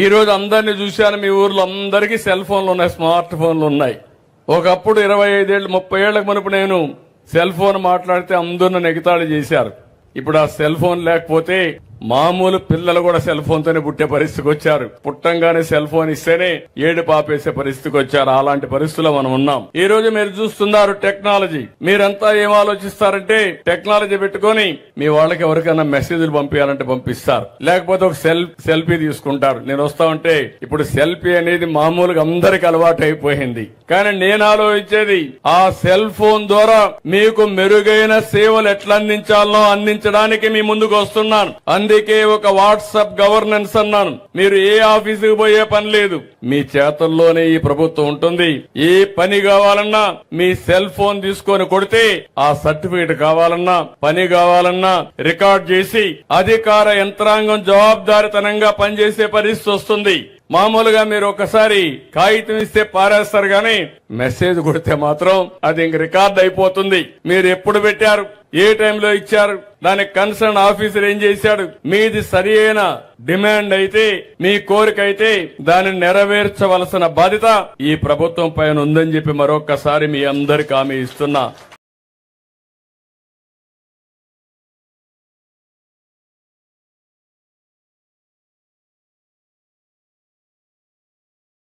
ఈ రోజు అందరినీ చూశాను, మీ ఊర్లో అందరికీ సెల్ ఫోన్లు ఉన్నాయి, స్మార్ట్ ఫోన్లు ఉన్నాయి. ఒకప్పుడు 25 ఏళ్ళు 30 ఏళ్లకు మునుపు నేను సెల్ ఫోన్ మాట్లాడితే అందరూ నన్ను ఎగతాళి చేశారు. ఇప్పుడు ఆ సెల్ ఫోన్ లేకపోతే మామూలు పిల్లలు కూడా సెల్ ఫోన్ తోనే పుట్టే పరిస్థితికి వచ్చారు. పుట్టంగానే సెల్ ఫోన్ ఇస్తేనే ఏడు పాపేసే పరిస్థితికి వచ్చారు. అలాంటి పరిస్థితుల్లో మనం ఉన్నాం. ఈ రోజు మీరు చూస్తున్నారు టెక్నాలజీ. మీరంతా ఏం ఆలోచిస్తారంటే టెక్నాలజీ పెట్టుకొని మీ వాళ్ళకి ఎవరికైనా మెసేజ్లు పంపించాలంటే పంపిస్తారు, లేకపోతే ఒక సెల్ఫీ తీసుకుంటారు. నేను వస్తా ఉంటే ఇప్పుడు సెల్ఫీ అనేది మామూలుగా అందరికి అలవాటు అయిపోయింది. కానీ నేను ఆలోచించేది ఆ సెల్ ఫోన్ ద్వారా మీకు మెరుగైన సేవలు ఎట్లా అందించాలో అందించడానికి మీ ముందుకు వస్తున్నాను. అందుకే ఒక వాట్సాప్ గవర్నెన్స్ అన్నాను. మీరు ఏ ఆఫీసుకు పోయే పని లేదు, మీ చేతుల్లోనే ఈ ప్రభుత్వం ఉంటుంది. ఏ పని కావాలన్నా మీ సెల్ ఫోన్ తీసుకొని కొడితే ఆ సర్టిఫికేట్ కావాలన్నా పని కావాలన్నా రికార్డ్ చేసి అధికార యంత్రాంగం జవాబుదారితనంగా పనిచేసే పరిస్థితి వస్తుంది. మామూలుగా మీరు ఒకసారి కాగితం ఇస్తే పారేస్తారు, గానీ మెసేజ్ కొడితే మాత్రం అది ఇంక రికార్డ్ అయిపోతుంది. మీరు ఎప్పుడు పెట్టారు, ఏ టైంలో ఇచ్చారు, దానికి కన్సర్న్ ఆఫీసర్ ఏం చేశాడు, మీది సరి అయిన డిమాండ్ అయితే మీ కోరిక అయితే దాన్ని నెరవేర్చవలసిన బాధ్యత ఈ ప్రభుత్వం పైన ఉందని చెప్పి మరొకసారి మీ అందరికి హామీ ఇస్తున్నా.